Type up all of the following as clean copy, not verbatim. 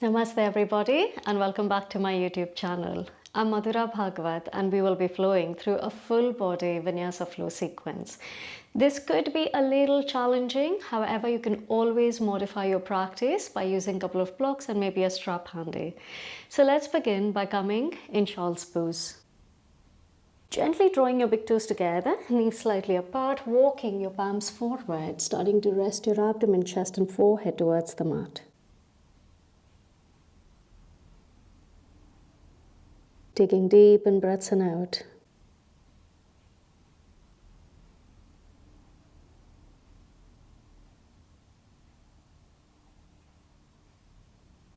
Namaste everybody and welcome back to my YouTube channel. I'm Madhura Bhagwat and we will be flowing through a full body Vinyasa flow sequence. This could be a little challenging, however you can always modify your practice by using a couple of blocks and maybe a strap handy. So let's begin by coming in child's pose. Gently drawing your big toes together, knees slightly apart, walking your palms forward, starting to rest your abdomen, chest and forehead towards the mat. Taking deep in breaths in out.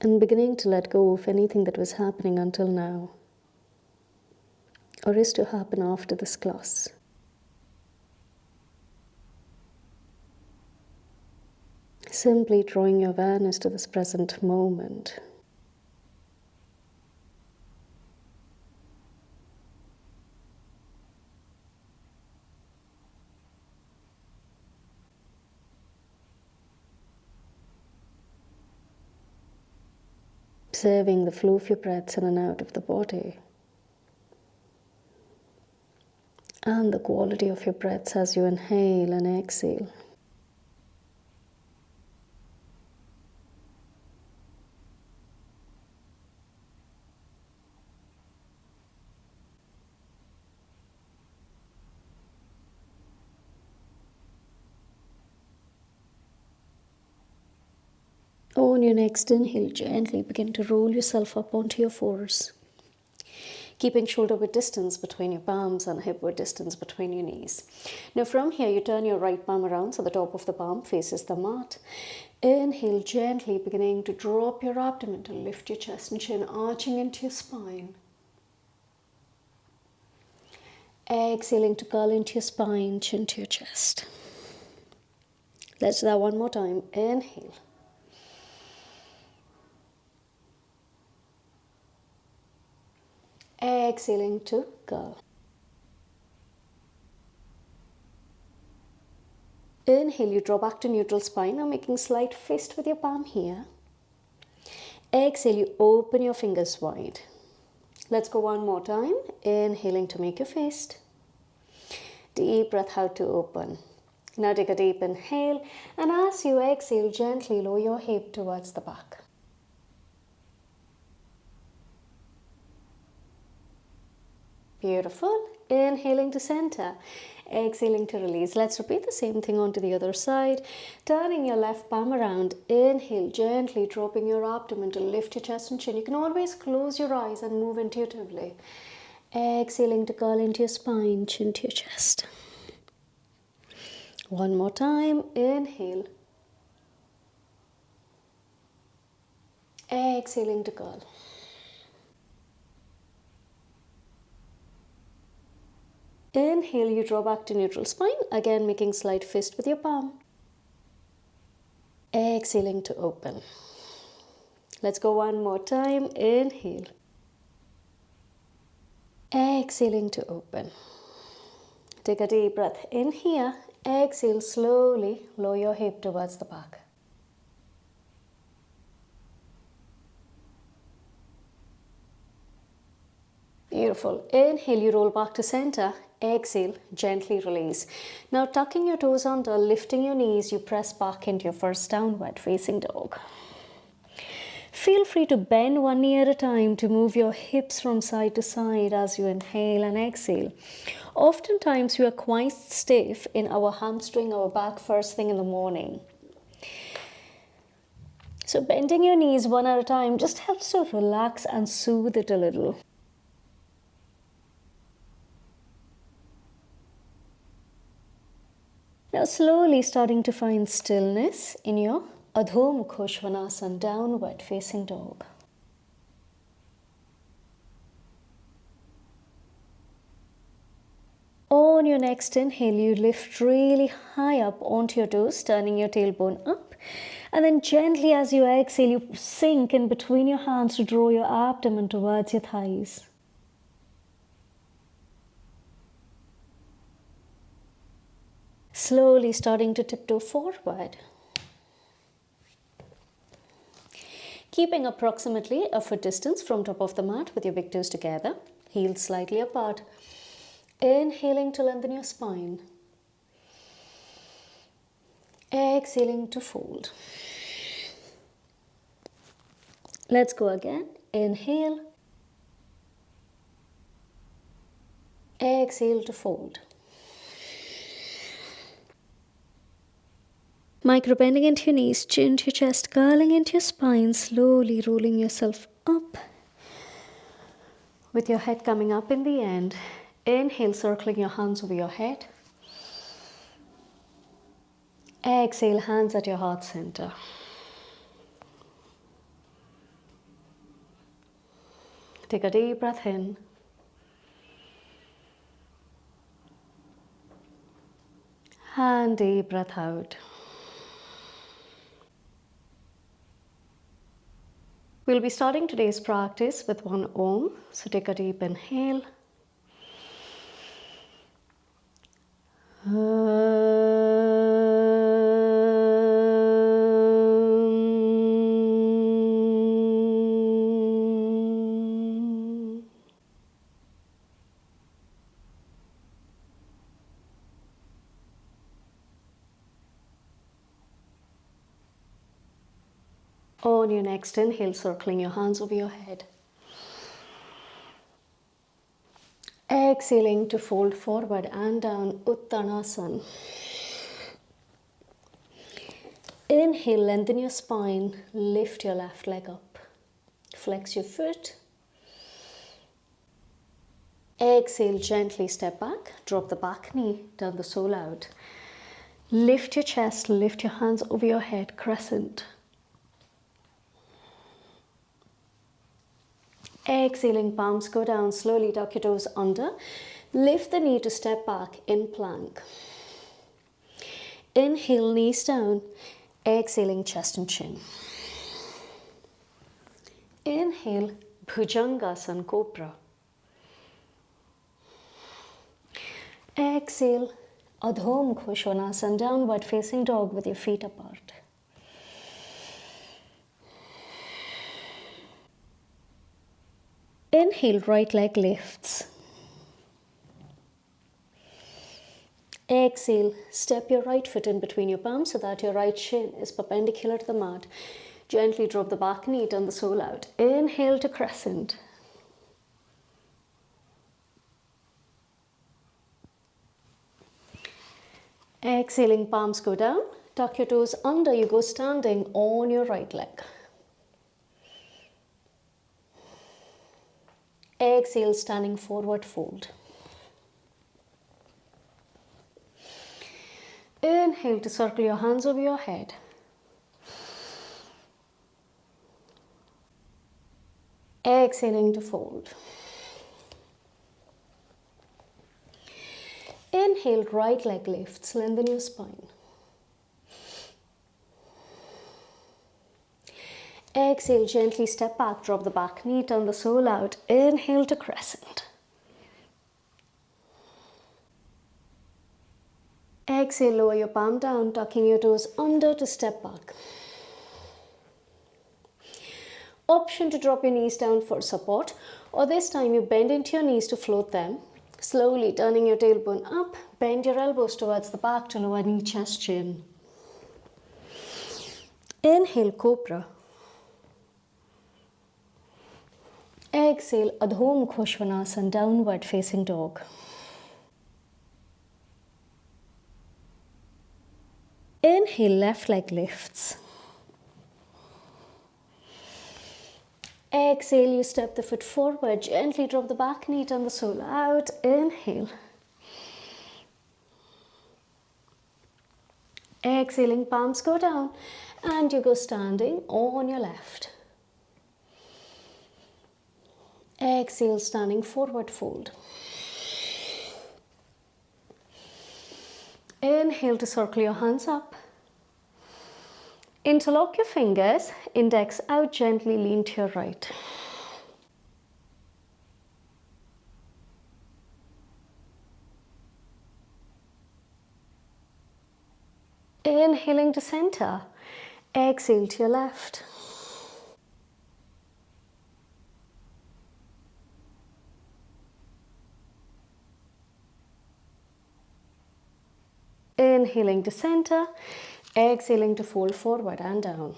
And beginning to let go of anything that was happening until now, or is to happen after this class. Simply drawing your awareness to this present moment. Observing the flow of your breaths in and out of the body. And the quality of your breaths as you inhale and exhale. On your next inhale, gently begin to roll yourself up onto your fours. Keeping shoulder width distance between your palms and hip width distance between your knees. Now from here, you turn your right palm around so the top of the palm faces the mat. Inhale, gently beginning to drop your abdomen to lift your chest and chin, arching into your spine. Exhaling to curl into your spine, chin to your chest. Let's do that one more time. Inhale. Exhaling to curl. Inhale, you draw back to neutral spine. Now making slight fist with your palm here. Exhale, you open your fingers wide. Let's go one more time. Inhaling to make your fist. Deep breath out to open. Now take a deep inhale, and as you exhale, gently lower your hip towards the back. Beautiful. Inhaling to center. Exhaling to release. Let's repeat the same thing onto the other side. Turning your left palm around. Inhale, gently dropping your abdomen to lift your chest and chin. You can always close your eyes and move intuitively. Exhaling to curl into your spine, chin to your chest. One more time. Inhale. Exhaling to curl. Inhale, you draw back to neutral spine, again making slight fist with your palm. Exhaling to open. Let's go one more time. Inhale. Exhaling to open. Take a deep breath in here. Exhale slowly, lower your hip towards the back. Beautiful. Inhale, you roll back to center. Exhale, gently release. Now tucking your toes under, lifting your knees, you press back into your first downward facing dog. Feel free to bend one knee at a time to move your hips from side to side as you inhale and exhale. Oftentimes we are quite stiff in our hamstring, our back first thing in the morning. So bending your knees one at a time just helps to relax and soothe it a little. Now slowly starting to find stillness in your Adho Mukha Svanasana, downward facing dog. On your next inhale, you lift really high up onto your toes, turning your tailbone up. And then gently as you exhale, you sink in between your hands to draw your abdomen towards your thighs. Slowly starting to tiptoe forward. Keeping approximately a foot distance from top of the mat with your big toes together, heels slightly apart. Inhaling to lengthen your spine. Exhaling to fold. Let's go again. Inhale. Exhale to fold. Micro bending into your knees, chin to your chest, curling into your spine, slowly rolling yourself up. With your head coming up in the end. Inhale, circling your hands over your head. Exhale, hands at your heart center. Take a deep breath in. And deep breath out. We'll be starting today's practice with one Om. So take a deep inhale. On your next inhale, circling your hands over your head. Exhaling to fold forward and down, Uttanasana. Inhale, lengthen your spine, lift your left leg up. Flex your foot. Exhale, gently step back, drop the back knee, turn the sole out. Lift your chest, lift your hands over your head, crescent. Exhaling, palms go down, slowly tuck your toes under. Lift the knee to step back in plank. Inhale, knees down. Exhaling, chest and chin. Inhale, Bhujangasana, Cobra. Exhale, Adho Mukha Svanasana, downward facing dog with your feet apart. Inhale, right leg lifts. Exhale, step your right foot in between your palms so that your right shin is perpendicular to the mat. Gently drop the back knee, turn the sole out. Inhale to crescent. Exhaling, palms go down. Tuck your toes under, you go standing on your right leg. Exhale, standing forward fold. Inhale to circle your hands over your head. Exhaling to fold. Inhale, right leg lifts, lengthen your spine. Exhale, gently step back, drop the back knee, turn the sole out. Inhale to crescent. Exhale, lower your palm down, tucking your toes under to step back. Option to drop your knees down for support, or this time you bend into your knees to float them. Slowly turning your tailbone up, bend your elbows towards the back to lower knee, chest, chin. Inhale, Cobra. Exhale, Adho Mukha Svanasana, downward facing dog. Inhale, left leg lifts. Exhale, you step the foot forward, gently drop the back knee, turn the sole out. Inhale. Exhaling, palms go down and you go standing on your left. Exhale, standing forward fold. Inhale to circle your hands up. Interlock your fingers, index out, gently lean to your right. Inhaling to center. Exhale to your left. Inhaling to center, exhaling to fold forward and down.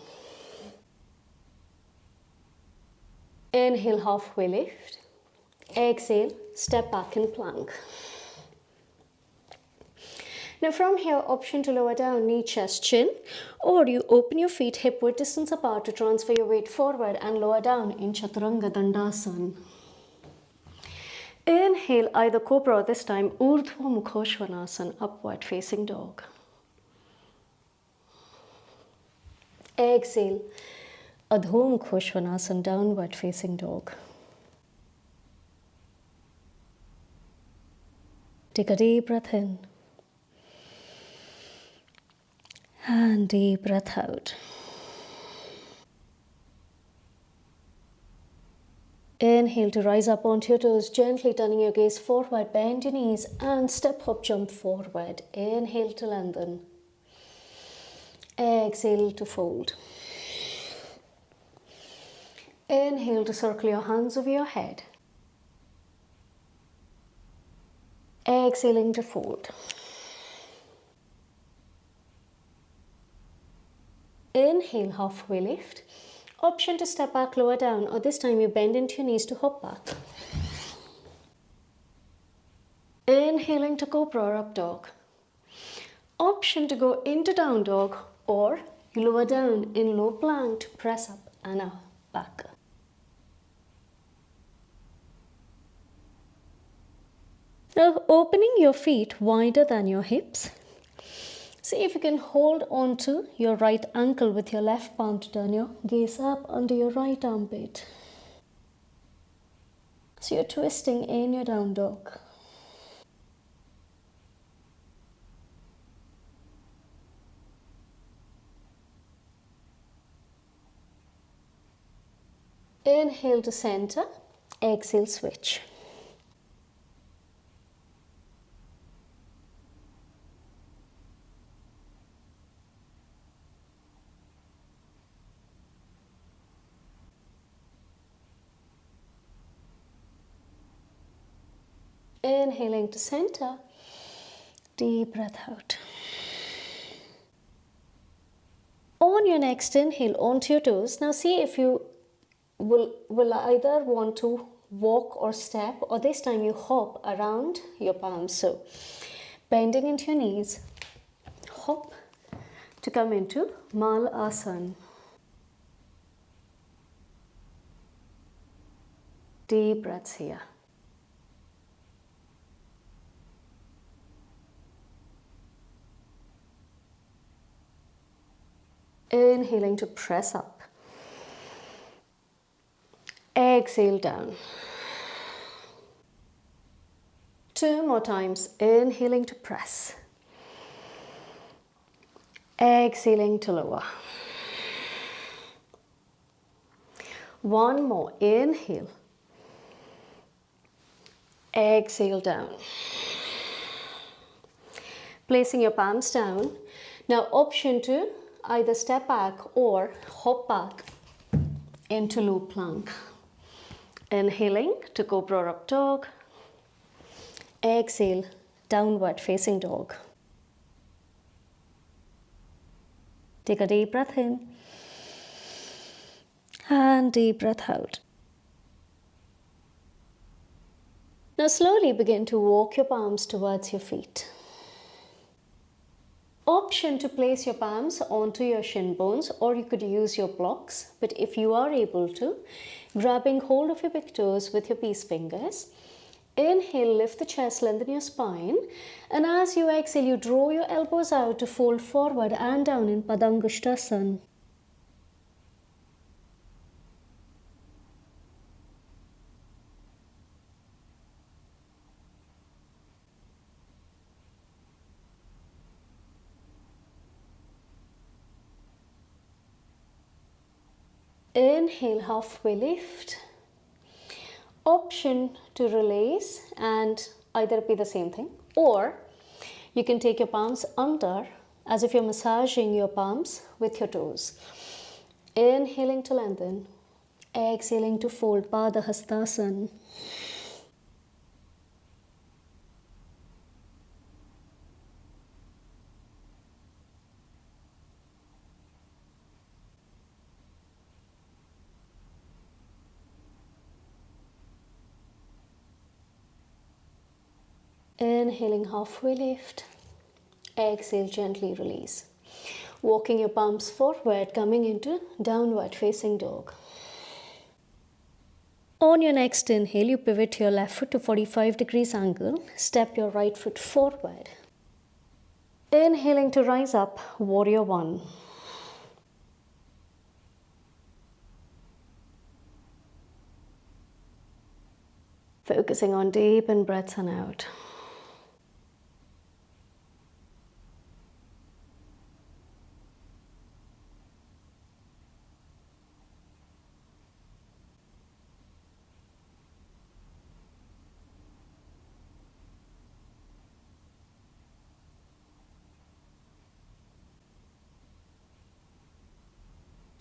Inhale, halfway lift. Exhale, step back in plank. Now from here, option to lower down, knee, chest, chin, or you open your feet hip width distance apart to transfer your weight forward and lower down in Chaturanga Dandasana. Inhale, either Cobra or this time Urdhva Mukhoshvanasana, upward facing dog. Exhale, Adho Mukhoshvanasana, downward facing dog. Take a deep breath in. And deep breath out. Inhale to rise up onto your toes, gently turning your gaze forward, bend your knees and step hop jump forward. Inhale to lengthen. Exhale to fold. Inhale to circle your hands over your head. Exhaling to fold. Inhale, halfway lift. Option to step back, lower down, or this time you bend into your knees to hop back. Inhaling to Cobra or up dog. Option to go into down dog, or you lower down in low plank to press up and up, back. Now opening your feet wider than your hips. See if you can hold on to your right ankle with your left palm to turn your gaze up under your right armpit. So you're twisting in your down dog. Inhale to center, exhale switch. Inhaling to center, deep breath out. On your next inhale, onto your toes. Now see if you will either want to walk or step, or this time you hop around your palms. So bending into your knees, hop to come into Malasana. Deep breaths here. Inhaling to press up. Exhale down. 2 more times. Inhaling to press. Exhaling to lower. 1 more. Inhale. Exhale down. Placing your palms down. Now option to either step back or hop back into low plank. Inhaling to Cobra or up dog. Exhale, downward facing dog. Take a deep breath in and deep breath out. Now slowly begin to walk your palms towards your feet. Option to place your palms onto your shin bones, or you could use your blocks, but if you are able to, grabbing hold of your big toes with your peace fingers. Inhale, lift the chest, lengthen your spine, and as you exhale, you draw your elbows out to fold forward and down in Padangusthasana. Inhale, halfway lift. Option to release and either be the same thing, or you can take your palms under as if you're massaging your palms with your toes. Inhaling to lengthen, exhaling to fold, Padahastasana. Inhaling, halfway lift. Exhale, gently release. Walking your palms forward, coming into downward facing dog. On your next inhale, you pivot your left foot to 45 degrees angle. Step your right foot forward. Inhaling to rise up, warrior one. Focusing on deep in breaths and out.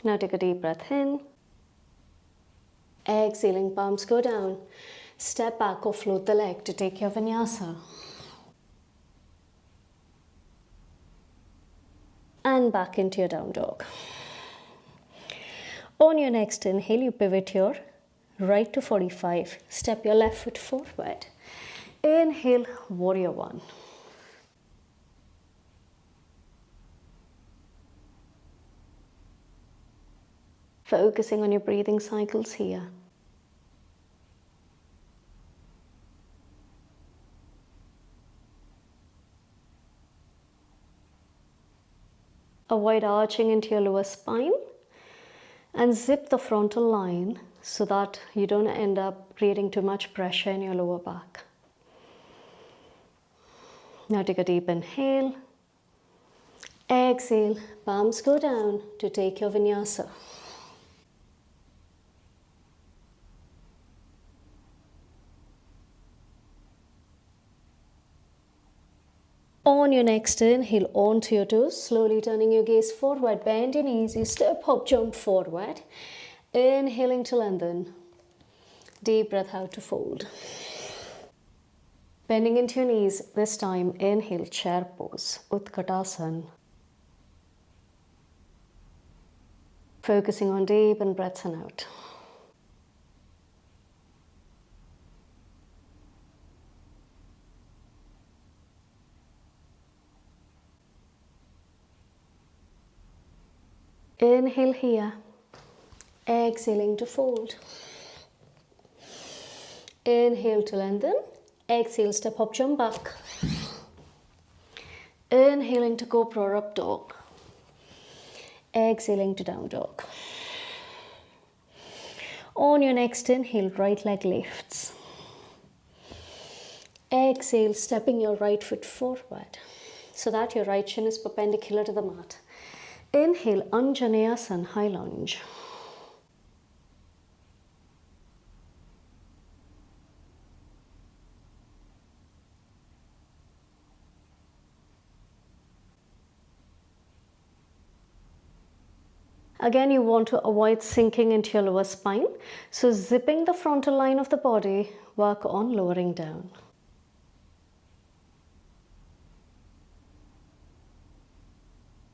Now take a deep breath in. Exhaling, palms go down. Step back or float the leg to take your vinyasa. And back into your down dog. On your next inhale, you pivot your right to 45. Step your left foot forward. Inhale, warrior one. Focusing on your breathing cycles here. Avoid arching into your lower spine and zip the frontal line so that you don't end up creating too much pressure in your lower back. Now take a deep inhale. Exhale, palms go down to take your vinyasa. On your next inhale, onto your toes, slowly turning your gaze forward, bend your knees, you step, hop, jump forward. Inhaling to lengthen. Deep breath out to fold. Bending into your knees, this time inhale, chair pose, Utkatasana. Focusing on deep in breaths and out. Inhale here, exhaling to fold. Inhale to lengthen, exhale, step up, jump back. Inhaling to cobra up dog. Exhaling to down dog. On your next inhale, right leg lifts. Exhale, stepping your right foot forward so that your right shin is perpendicular to the mat. Inhale, Anjaneyasana, high lunge. Again, you want to avoid sinking into your lower spine. So zipping the frontal line of the body, work on lowering down.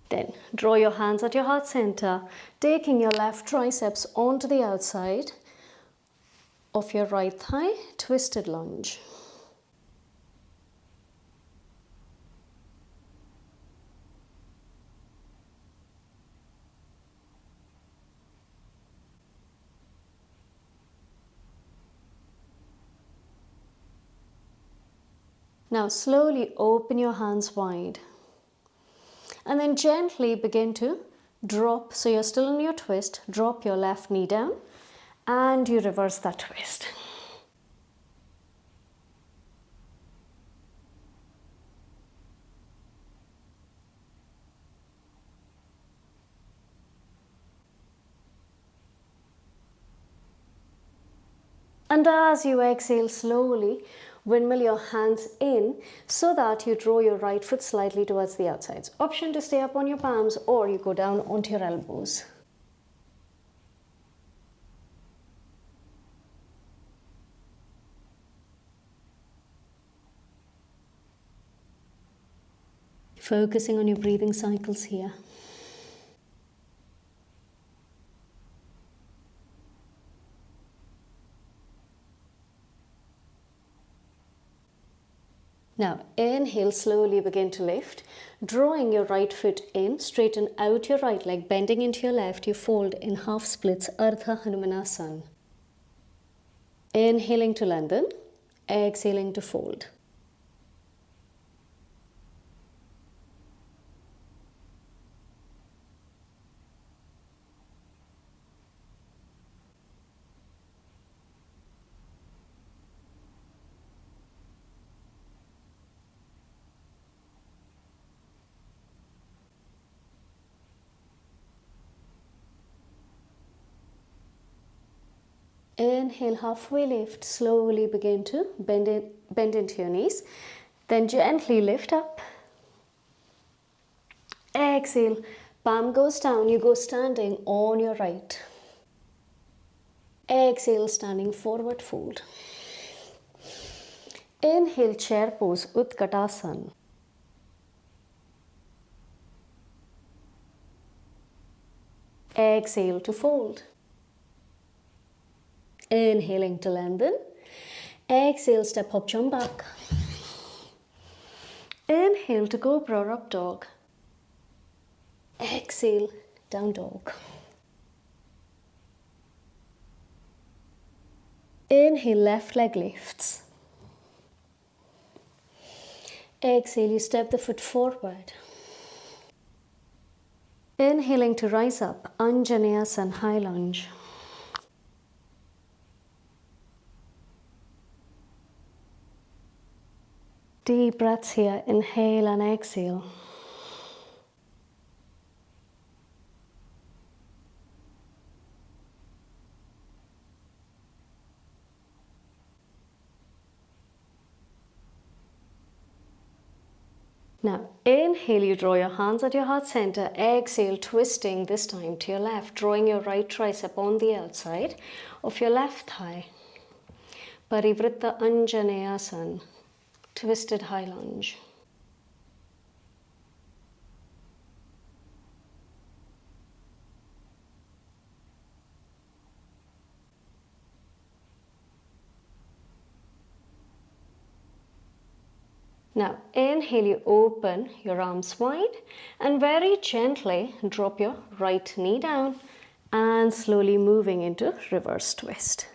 Then draw your hands at your heart center, taking your left triceps onto the outside of your right thigh, twisted lunge. Now slowly open your hands wide. And then gently begin to drop, so you're still in your twist, drop your left knee down and you reverse that twist. And as you exhale slowly, windmill your hands in so that you draw your right foot slightly towards the outsides. Option to stay up on your palms or you go down onto your elbows. Focusing on your breathing cycles here. Now inhale, slowly begin to lift. Drawing your right foot in, straighten out your right leg, bending into your left, you fold in half splits, Ardha Hanumanasana. Inhaling to lengthen, exhaling to fold. Inhale, halfway lift, slowly begin to bend into your knees. Then gently lift up. Exhale, palm goes down, you go standing on your right. Exhale, standing forward fold. Inhale, chair pose, Utkatasana. Exhale to fold. Inhaling to lengthen. Exhale, step up, jump back. Inhale to cobra, up dog. Exhale, down dog. Inhale, left leg lifts. Exhale, you step the foot forward. Inhaling to rise up, Anjaneyasana, high lunge. Deep breaths here, inhale and exhale. Now, inhale, you draw your hands at your heart center. Exhale, twisting this time to your left, drawing your right tricep on the outside of your left thigh. Parivritta Anjaneyasana, twisted high lunge. Now inhale, you open your arms wide and very gently drop your right knee down and slowly moving into reverse twist.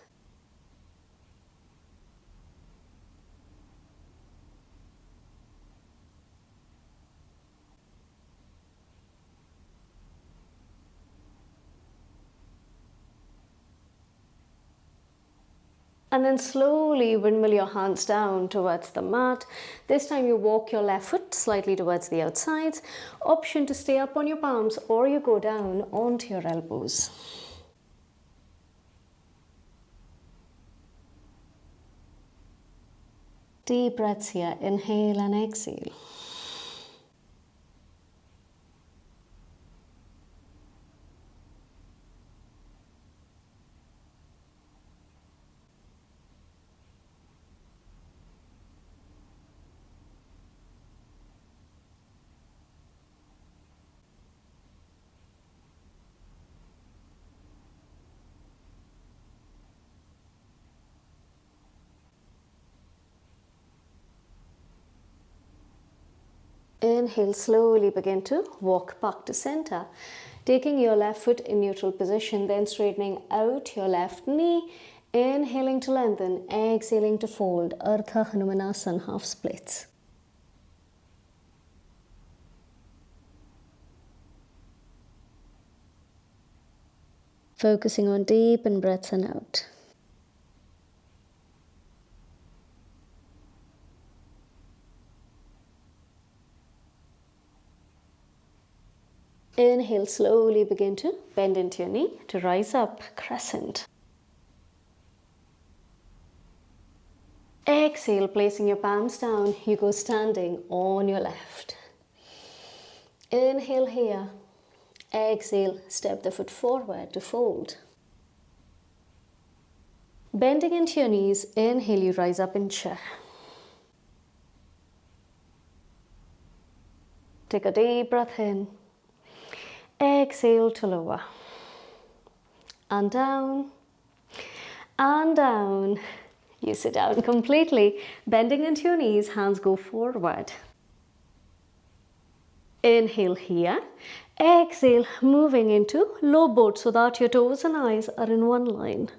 And then slowly windmill your hands down towards the mat. This time you walk your left foot slightly towards the outsides. Option to stay up on your palms or you go down onto your elbows. Deep breaths here. Inhale and exhale. Inhale, slowly begin to walk back to center. Taking your left foot in neutral position, then straightening out your left knee. Inhaling to lengthen, exhaling to fold. Ardha Hanumanasana, half splits. Focusing on deep in breaths and out. Inhale, slowly begin to bend into your knee to rise up, crescent. Exhale, placing your palms down, you go standing on your left. Inhale here. Exhale, step the foot forward to fold. Bending into your knees, inhale, you rise up in chair. Take a deep breath in. Exhale to lower. And down. And down. You sit down completely, bending into your knees, hands go forward. Inhale here. Exhale, moving into low boat so that your toes and eyes are in one line.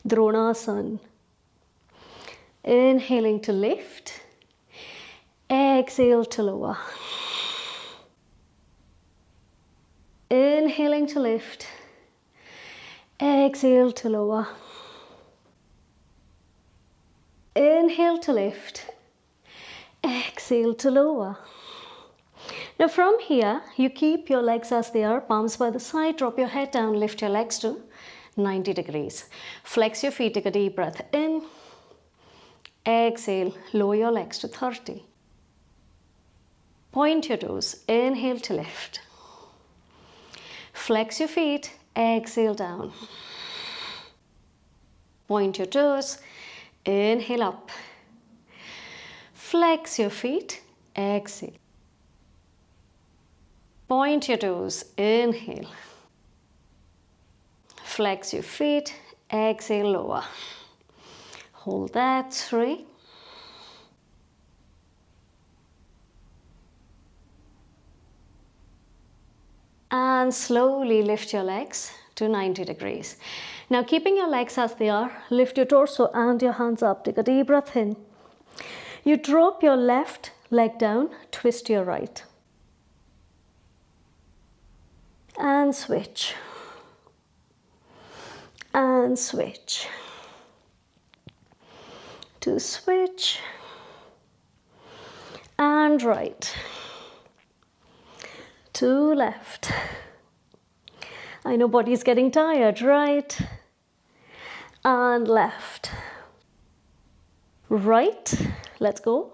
Dronasana. Inhaling to lift. Exhale to lower. Inhaling to lift. Exhale to lower. Inhale to lift. Exhale to lower. Now from here, you keep your legs as they are, palms by the side, drop your head down, lift your legs to 90 degrees. Flex your feet, take a deep breath in. Exhale, lower your legs to 30. Point your toes, inhale to lift. Flex your feet, exhale down. Point your toes, inhale up. Flex your feet, exhale. Point your toes, inhale. Flex your feet, exhale, lower. Hold that, 3. And slowly lift your legs to 90 degrees. Now keeping your legs as they are, lift your torso and your hands up. Take a deep breath in. You drop your left leg down, twist your right. And switch. And switch. To switch. And right. To left. I know body's getting tired. Right. And left. Right. Let's go.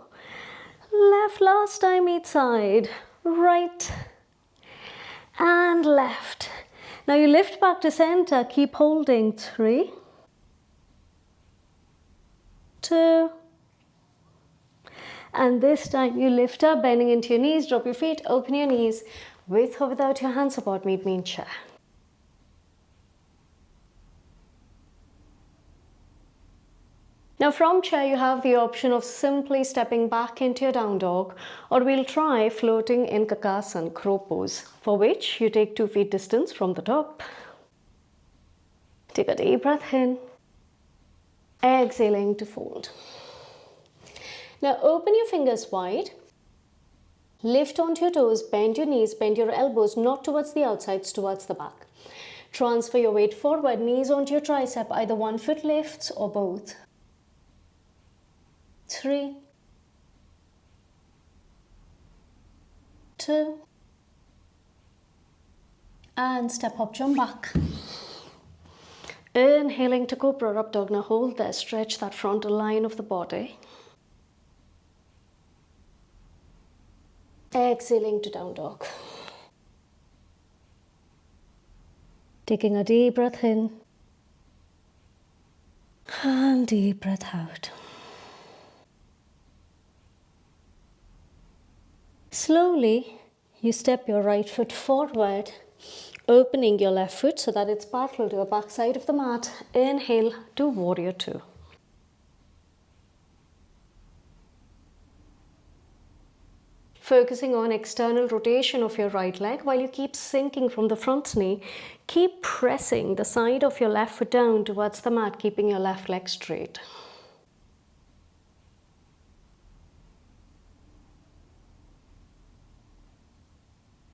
Left last time each side. Right. And left. Now you lift back to center. Keep holding. 3. 2. And this time you lift up, bending into your knees. Drop your feet. Open your knees. With or without your hand support, meet me in chair. Now from chair you have the option of simply stepping back into your down dog, or we'll try floating in Kakasana, crow pose, for which you take 2 feet distance from the top. Take a deep breath in, exhaling to fold. Now open your fingers wide, lift onto your toes, bend your knees, bend your elbows, not towards the outsides, towards the back. Transfer your weight forward, knees onto your tricep, either one foot lifts or both. 3, 2, and step up, jump back. Inhaling to Cobra, up dog. Now hold there, stretch that frontal line of the body. Exhaling to down dog. Taking a deep breath in and deep breath out. Slowly, you step your right foot forward, opening your left foot so that it's parallel to the back side of the mat. Inhale to Warrior 2. Focusing on external rotation of your right leg while you keep sinking from the front knee. Keep pressing the side of your left foot down towards the mat, keeping your left leg straight.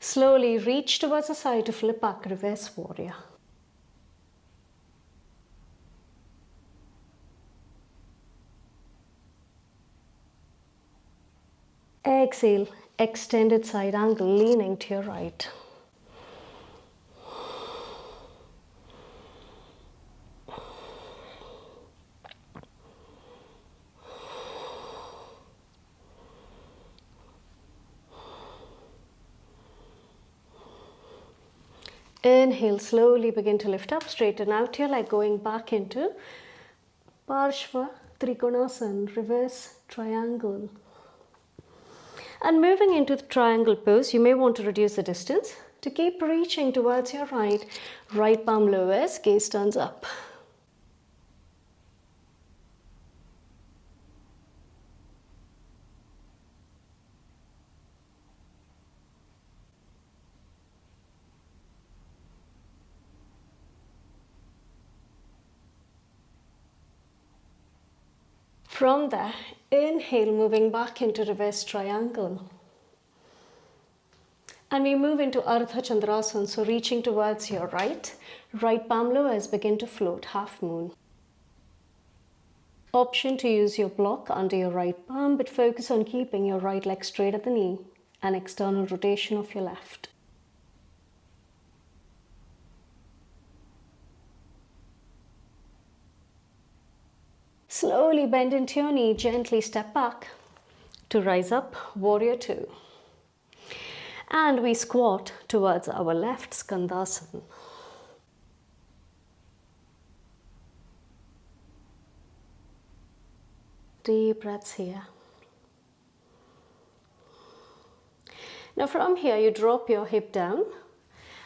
Slowly reach towards the side to flip back, reverse warrior. Exhale, extended side angle, leaning to your right. Inhale, slowly begin to lift up, straighten out your leg, going back into Parshva Trikonasana, reverse triangle. And moving into the triangle pose, you may want to reduce the distance. to keep reaching towards your right. Right palm lowers, gaze turns up. From there, inhale, moving back into reverse triangle. And we move into Ardha Chandrasana, so reaching towards your right. Right palm lowers, begin to float, half moon. Option to use your block under your right palm, but focus on keeping your right leg straight at the knee and external rotation of your left. Slowly bend into your knee, gently step back to rise up, warrior two. And we squat towards our left, Skandasana. Deep breaths here. Now from here, you drop your hip down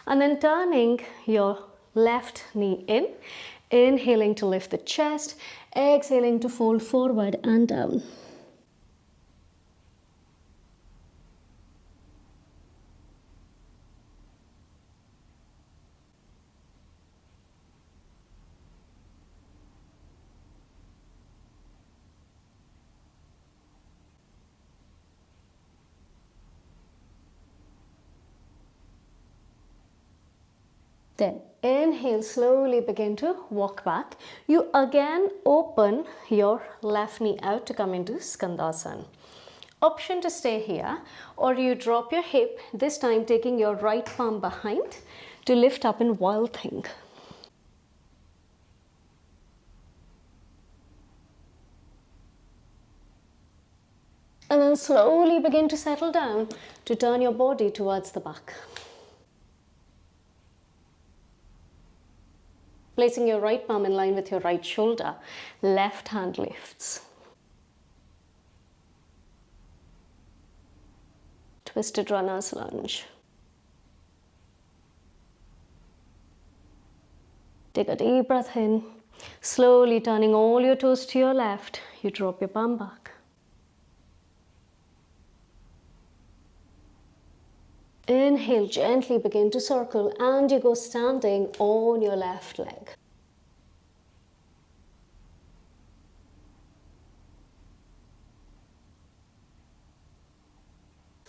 and then turning your left knee in, inhaling to lift the chest, exhaling to fold forward and down. Then inhale, slowly begin to walk back. You again open your left knee out to come into Skandasana. Option to stay here, or you drop your hip, this time taking your right palm behind to lift up in Wild Thing. And then slowly begin to settle down to turn your body towards the back. Placing your right palm in line with your right shoulder, left hand lifts. Twisted runner's lunge. Take a deep breath in, slowly turning all your toes to your left, you drop your palm back. Inhale, gently begin to circle and you go standing on your left leg.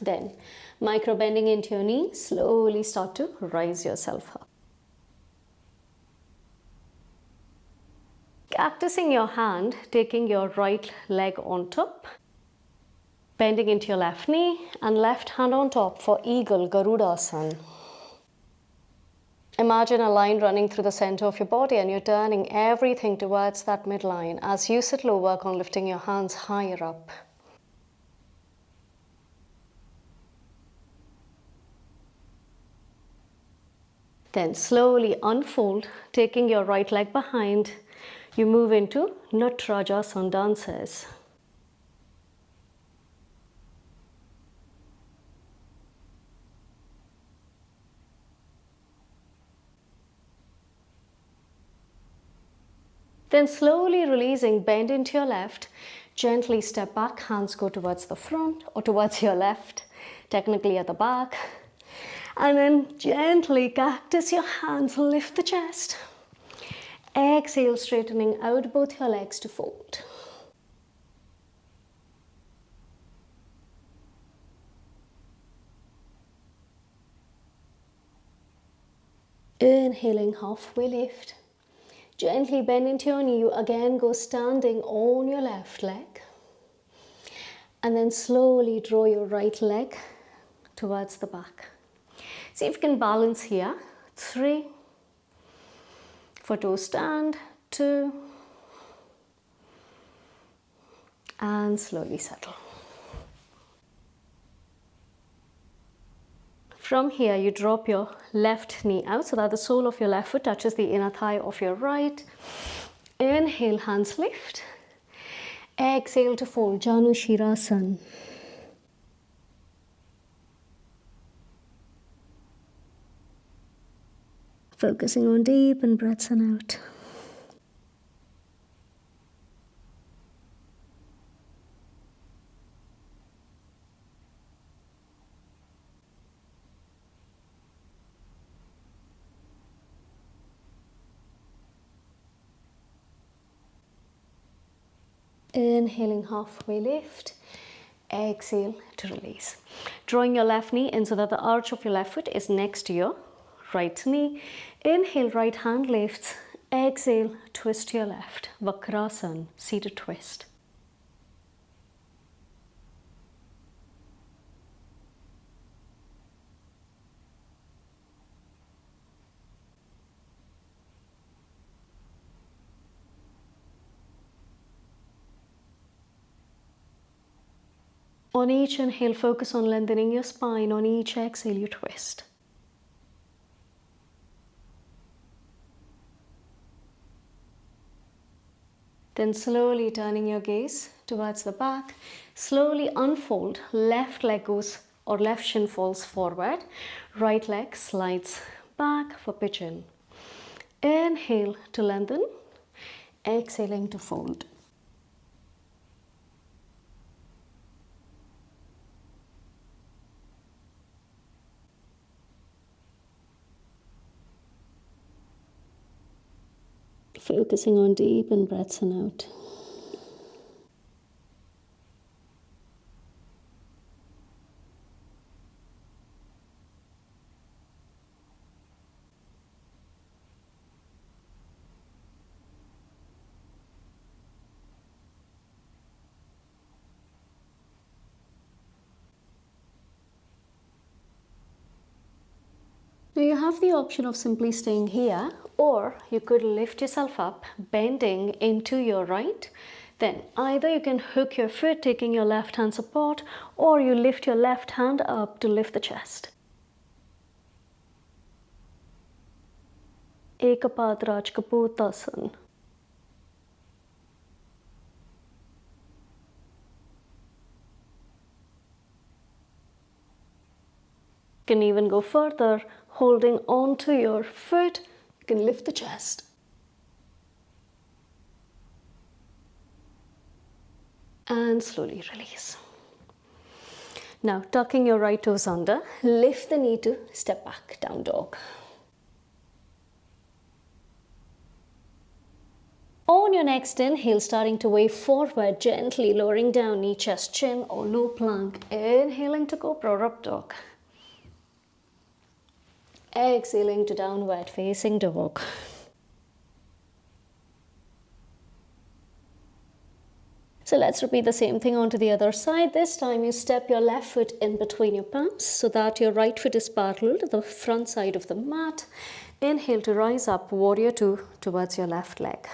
Then, micro bending into your knee, slowly start to rise yourself up. Cactusing your hand, taking your right leg on top. Bending into your left knee and left hand on top for Eagle Garudasana. Imagine a line running through the center of your body and you're turning everything towards that midline. As you sit low, work on lifting your hands higher up. Then slowly unfold, taking your right leg behind. You move into Natarajasana dances. Then slowly releasing, bend into your left, gently step back, hands go towards the front or towards your left, technically at the back. And then gently cactus your hands, lift the chest. Exhale, straightening out both your legs to fold. Inhaling, halfway lift. Gently bend into your knee, you again go standing on your left leg. And then slowly draw your right leg towards the back. See if you can balance here. 3. For toe stand, 2. And slowly settle. From here, you drop your left knee out so that the sole of your left foot touches the inner thigh of your right. Inhale, hands lift. Exhale to fold, Janu Shirasana. Focusing on deep in breaths in out. Inhaling, halfway lift. Exhale to release. Drawing your left knee in so that the arch of your left foot is next to your right knee. Inhale, right hand lifts. Exhale, twist to your left. Vakrasana, seated twist. On each inhale, focus on lengthening your spine. On each exhale, you twist. Then slowly turning your gaze towards the back, slowly unfold. Left leg goes or left shin falls forward. Right leg slides back for pigeon. Inhale to lengthen. Exhaling to fold. Focusing on deep in breaths in out. Now you have the option of simply staying here, or you could lift yourself up, bending into your right. Then either you can hook your foot, taking your left hand support, or you lift your left hand up to lift the chest. Ekapadraj Kapotasana. You can even go further, holding on to your foot, you can lift the chest. And slowly release. Now tucking your right toes under, lift the knee to step back, down dog. On your next inhale, starting to wave forward, gently lowering down, knee, chest, chin, or low plank. Inhaling to cobra, up dog. Exhaling to downward facing dog. So let's repeat the same thing onto the other side. This time you step your left foot in between your palms so that your right foot is parallel to the front side of the mat. Inhale to rise up, warrior two, towards your left leg.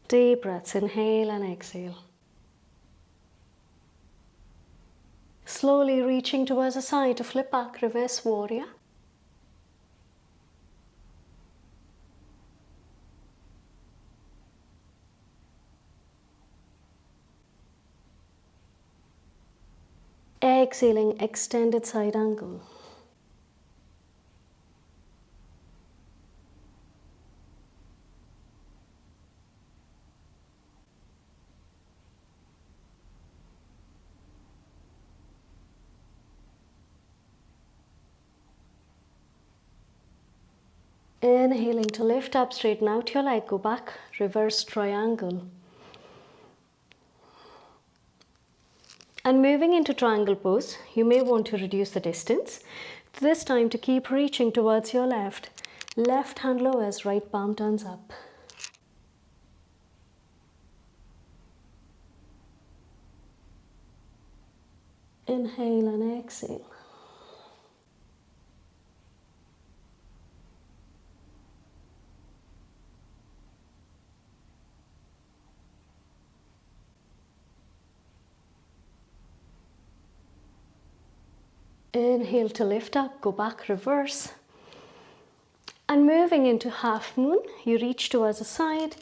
Deep breaths, inhale and exhale. Slowly reaching towards the side to flip back, reverse warrior. Exhaling, extended side angle. Inhaling to lift up, straighten out your leg, go back, reverse triangle. And moving into triangle pose, you may want to reduce the distance. This time to keep reaching towards your left. Left hand lowers, right palm turns up. Inhale and exhale. Inhale to lift up, go back, reverse. And moving into half moon, you reach towards the side,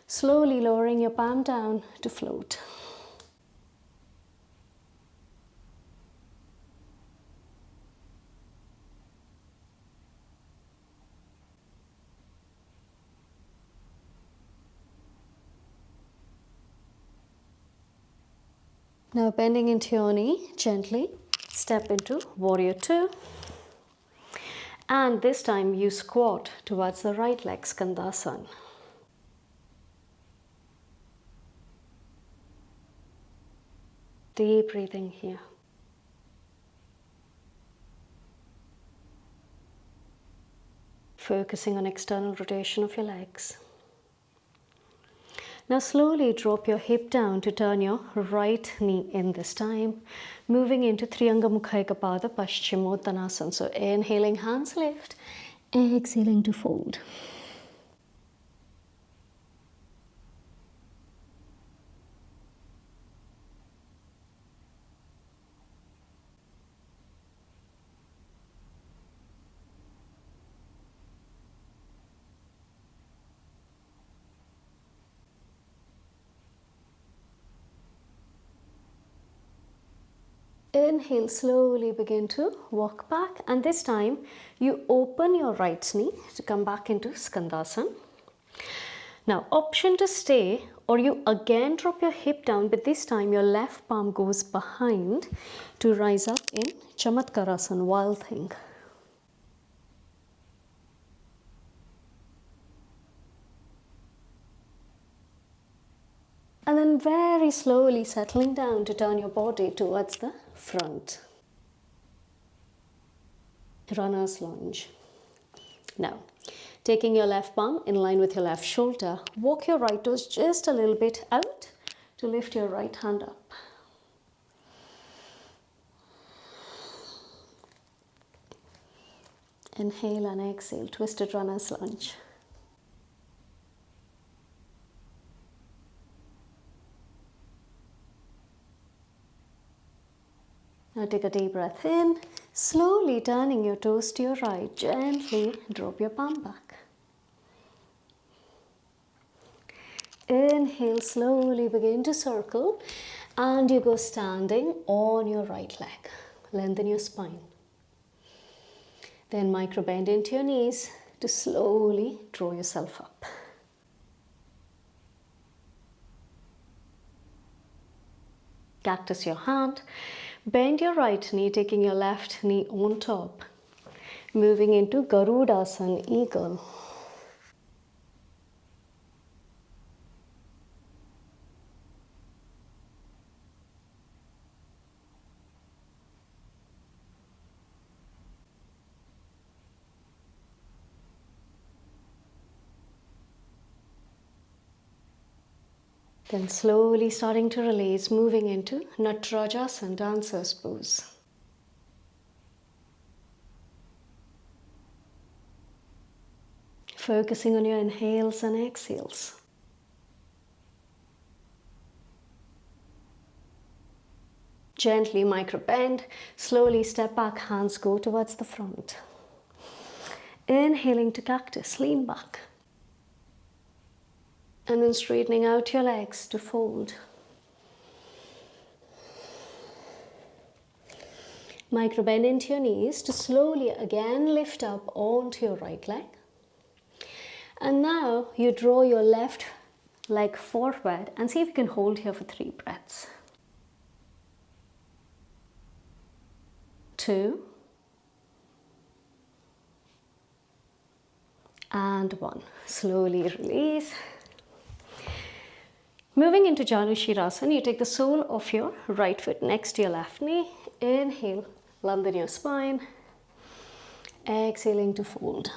slowly lowering your palm down to float. Now bending into your knee, gently step into Warrior Two. And this time you squat towards the right leg, Skandasana. Deep breathing here. Focusing on external rotation of your legs. Now slowly drop your hip down to turn your right knee in this time. Moving into Triyanga Mukha Ekapada Paschimottanasana. So inhaling, hands lift. Exhaling to fold. Inhale, slowly begin to walk back, and this time you open your right knee to come back into Skandasana. Now option to stay, or you again drop your hip down, but this time your left palm goes behind to rise up in Chamatkarasana, Wild Thing. And then very slowly settling down to turn your body towards the front. Runner's lunge. Now, taking your left palm in line with your left shoulder, walk your right toes just a little bit out to lift your right hand up. Inhale and exhale, twisted runner's lunge. Now take a deep breath in, slowly turning your toes to your right, gently drop your palm back. Inhale, slowly begin to circle, and you go standing on your right leg. Lengthen your spine. Then micro bend into your knees to slowly draw yourself up. Cactus your hand. Bend your right knee, taking your left knee on top. Moving into Garudasana, Eagle. Then slowly starting to release, moving into Natarajasana, Dancer's Pose. Focusing on your inhales and exhales. Gently micro bend, slowly step back, hands go towards the front. Inhaling to cactus, lean back. And then straightening out your legs to fold. Micro bend into your knees to slowly again lift up onto your right leg. And now you draw your left leg forward and see if you can hold here for 3 breaths. 2. And 1. Slowly release. Moving into Janushirasana, you take the sole of your right foot next to your left knee. Inhale, lengthen your spine. Exhaling to fold.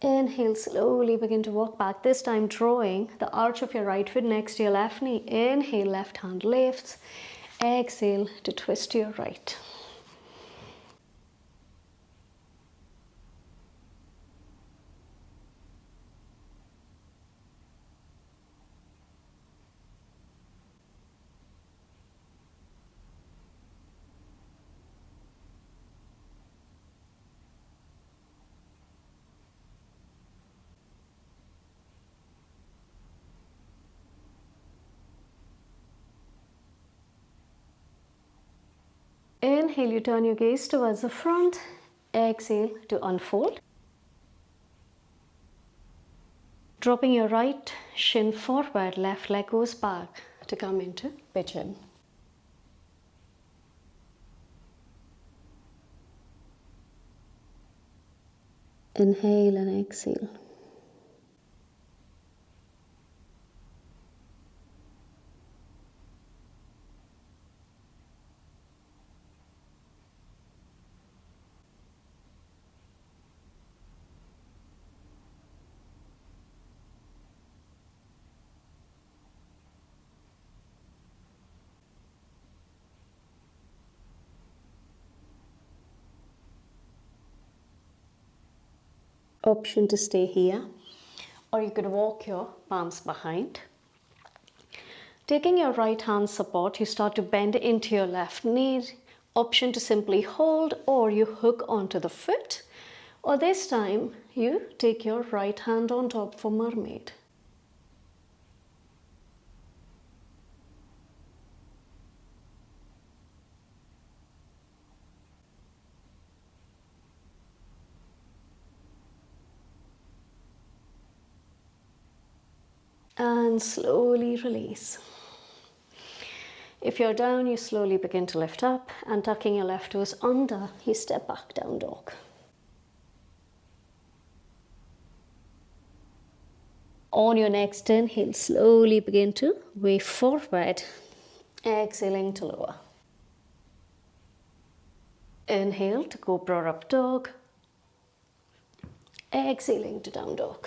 Inhale, slowly begin to walk back, this time drawing the arch of your right foot next to your left knee. Inhale, left hand lifts. Exhale to twist to your right. Inhale, you turn your gaze towards the front. Exhale to unfold. Dropping your right shin forward, left leg goes back to come into pigeon. Inhale and exhale. Option to stay here, or you could walk your palms behind. Taking your right hand support, you start to bend into your left knee. Option to simply hold, or you hook onto the foot, or this time you take your right hand on top for mermaid. And slowly release. If you're down, you slowly begin to lift up, and tucking your left toes under, you step back, down dog. On your next inhale, slowly begin to wave forward, exhaling to lower. Inhale to cobra up dog, exhaling to down dog.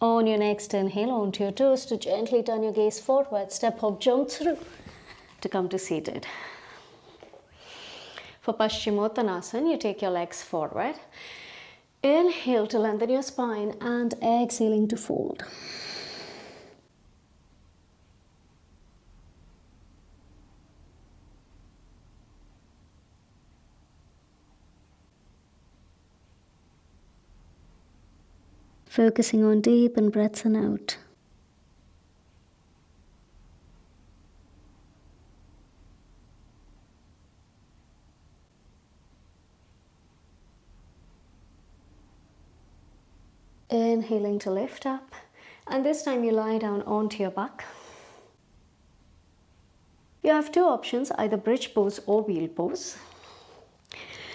On your next inhale, onto your toes to gently turn your gaze forward, step hop, jump through to come to seated. For Paschimottanasana, you take your legs forward. Inhale to lengthen your spine and exhaling to fold. Focusing on deep in breaths in out. Inhaling to lift up, and this time you lie down onto your back. You have two options, either bridge pose or wheel pose.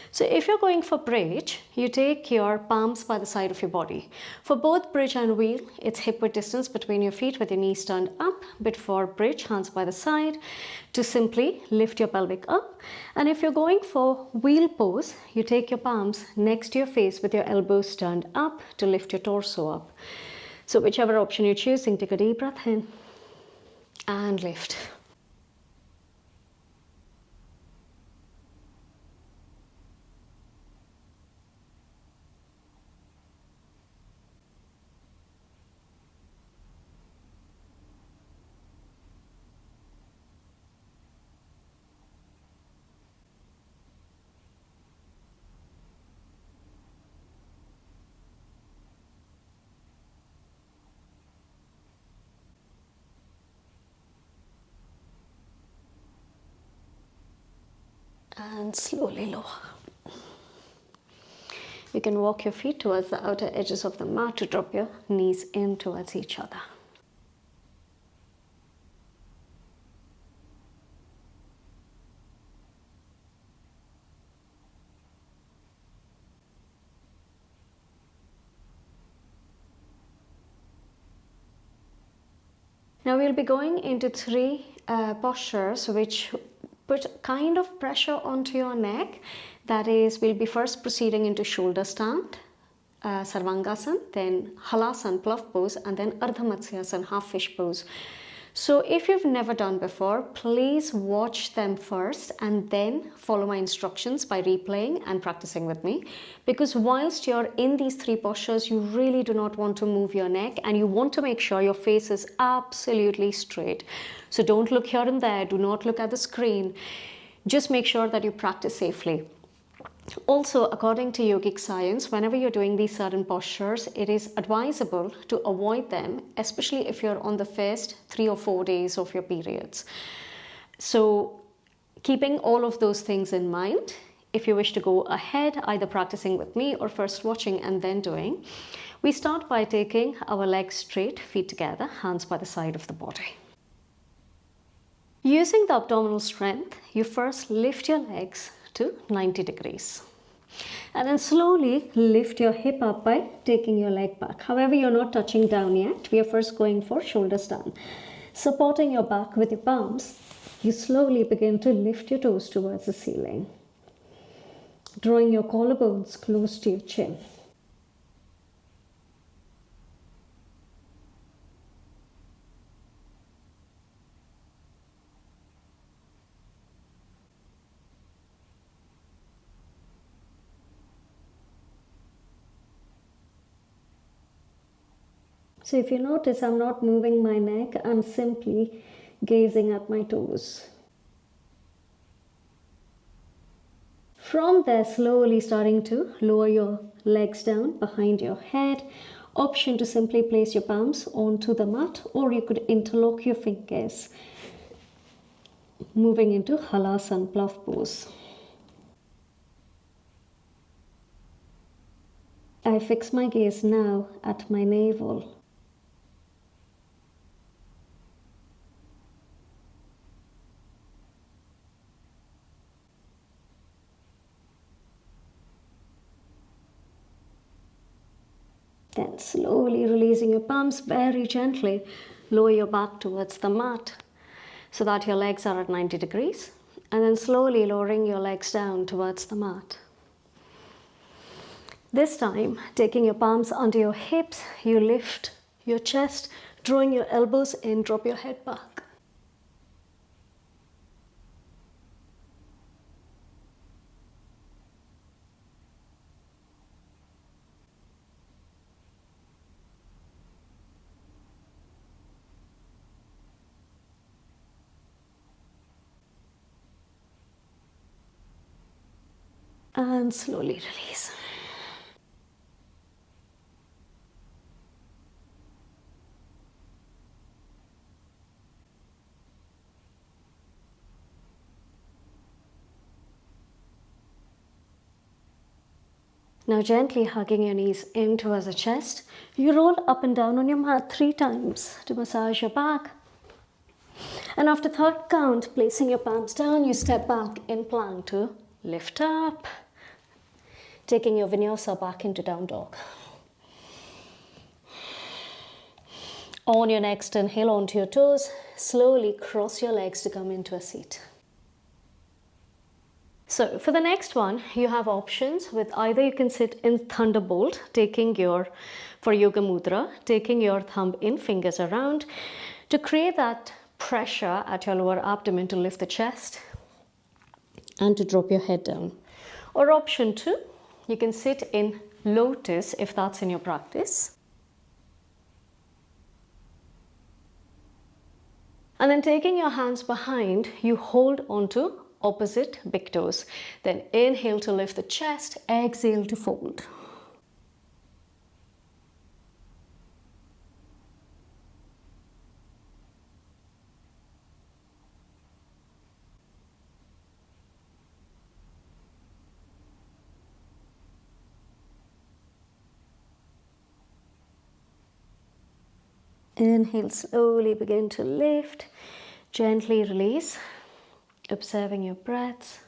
So if you're going for bridge, you take your palms by the side of your body. For both bridge and wheel, it's hip width distance between your feet with your knees turned up. But for bridge, hands by the side to simply lift your pelvic up. And if you're going for wheel pose, you take your palms next to your face with your elbows turned up to lift your torso up. So whichever option you're choosing, take a deep breath in and lift. And slowly lower. You can walk your feet towards the outer edges of the mat to drop your knees in towards each other. Now we'll be going into three postures which put kind of pressure onto your neck. That is, we'll be first proceeding into shoulder stand, Sarvangasana, then Halasana, plough pose, and then Ardha Matsyasana, half fish pose. So if you've never done before, please watch them first and then follow my instructions by replaying and practicing with me. Because whilst you're in these three postures, you really do not want to move your neck and you want to make sure your face is absolutely straight. So don't look here and there, do not look at the screen. Just make sure that you practice safely. Also, according to yogic science, whenever you're doing these certain postures, it is advisable to avoid them, especially if you're on the first 3 or 4 days of your periods. So, keeping all of those things in mind, if you wish to go ahead, either practicing with me or first watching and then doing, we start by taking our legs straight, feet together, hands by the side of the body. Using the abdominal strength, you first lift your legs to 90 degrees. And then slowly lift your hip up by taking your leg back. However, you're not touching down yet. We are first going for shoulders down. Supporting your back with your palms, you slowly begin to lift your toes towards the ceiling. Drawing your collarbones close to your chin. So if you notice, I'm not moving my neck, I'm simply gazing at my toes. From there, slowly starting to lower your legs down behind your head. Option to simply place your palms onto the mat, or you could interlock your fingers. Moving into Halasana Bluff pose. I fix my gaze now at my navel. Then slowly releasing your palms very gently, lower your back towards the mat so that your legs are at 90 degrees, and then slowly lowering your legs down towards the mat. This time, taking your palms under your hips, you lift your chest, drawing your elbows in, drop your head back. And slowly release. Now gently hugging your knees in towards the chest, you roll up and down on your mat 3 times to massage your back. And after third count, placing your palms down, you step back in plank to lift up, taking your Vinyasa back into down dog. On your next inhale onto your toes, slowly cross your legs to come into a seat. So for the next one, you have options with either you can sit in Thunderbolt, for Yoga Mudra, taking your thumb in, fingers around, to create that pressure at your lower abdomen to lift the chest and to drop your head down. Or option 2, you can sit in Lotus if that's in your practice. And then taking your hands behind, you hold onto opposite big toes. Then inhale to lift the chest, exhale to fold. Inhale, slowly begin to lift, gently release, observing your breaths.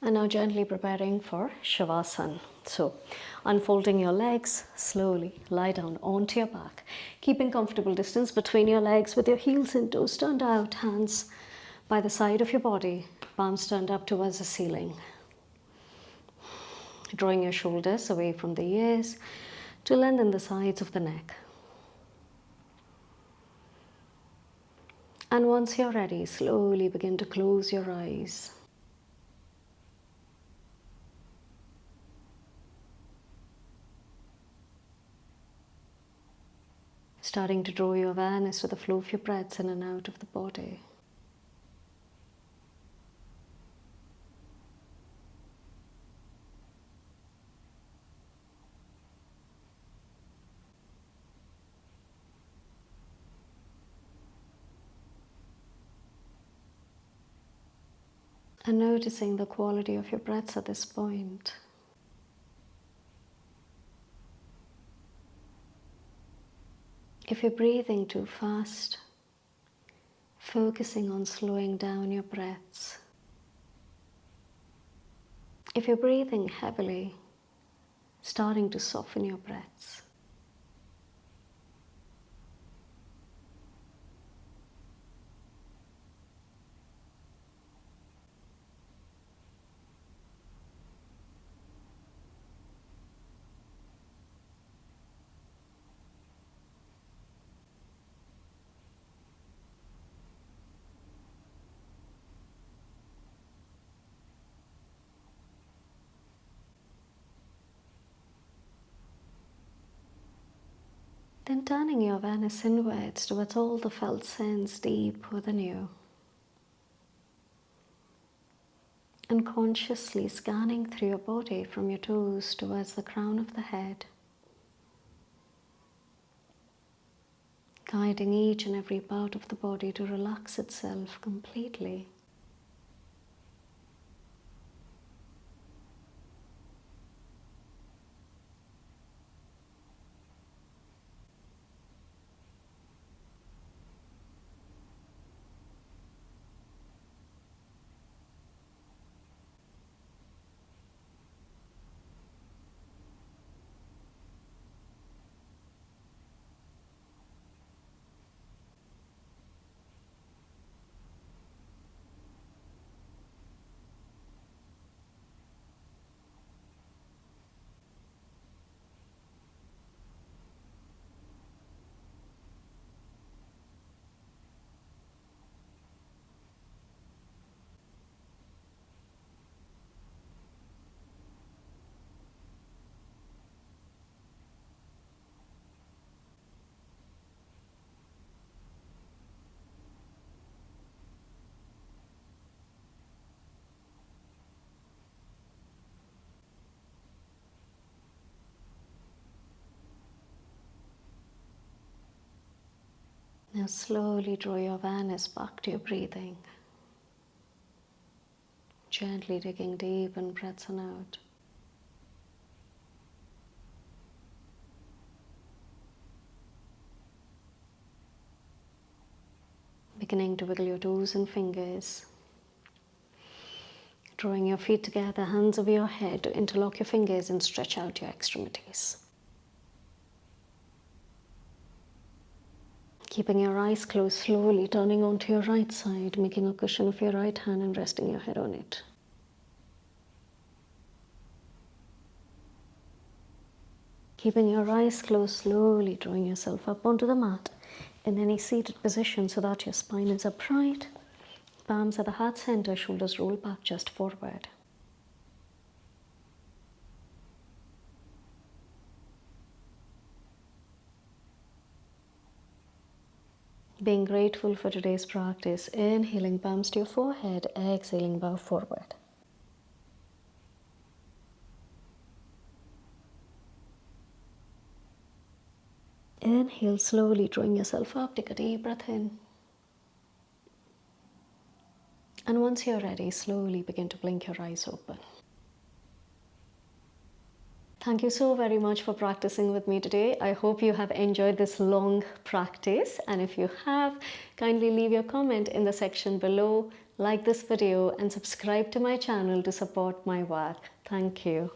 And now gently preparing for Shavasana. So unfolding your legs, slowly lie down onto your back, keeping comfortable distance between your legs with your heels and toes turned out, hands by the side of your body, palms turned up towards the ceiling. Drawing your shoulders away from the ears to lengthen the sides of the neck. And once you're ready, slowly begin to close your eyes. starting to draw your awareness to the flow of your breaths in and out of the body. And noticing the quality of your breaths at this point. If you're breathing too fast, focusing on slowing down your breaths. If you're breathing heavily, starting to soften your breaths. Then turning your awareness inwards towards all the felt sense deep within you. And consciously scanning through your body from your toes towards the crown of the head. Guiding each and every part of the body to relax itself completely. Now slowly draw your awareness back to your breathing. Gently taking deep in breaths in out. Beginning to wiggle your toes and fingers. Drawing your feet together, hands over your head to interlock your fingers and stretch out your extremities. Keeping your eyes closed, slowly turning onto your right side, making a cushion of your right hand and resting your head on it. Keeping your eyes closed, slowly drawing yourself up onto the mat in any seated position so that your spine is upright. Palms at the heart center, shoulders roll back just forward. Being grateful for today's practice, inhaling palms to your forehead, exhaling bow forward. Inhale slowly, drawing yourself up, take a deep breath in. And once you're ready, slowly begin to blink your eyes open. Thank you so very much for practicing with me today. I hope you have enjoyed this long practice. And if you have, kindly leave your comment in the section below, like this video and subscribe to my channel to support my work. Thank you.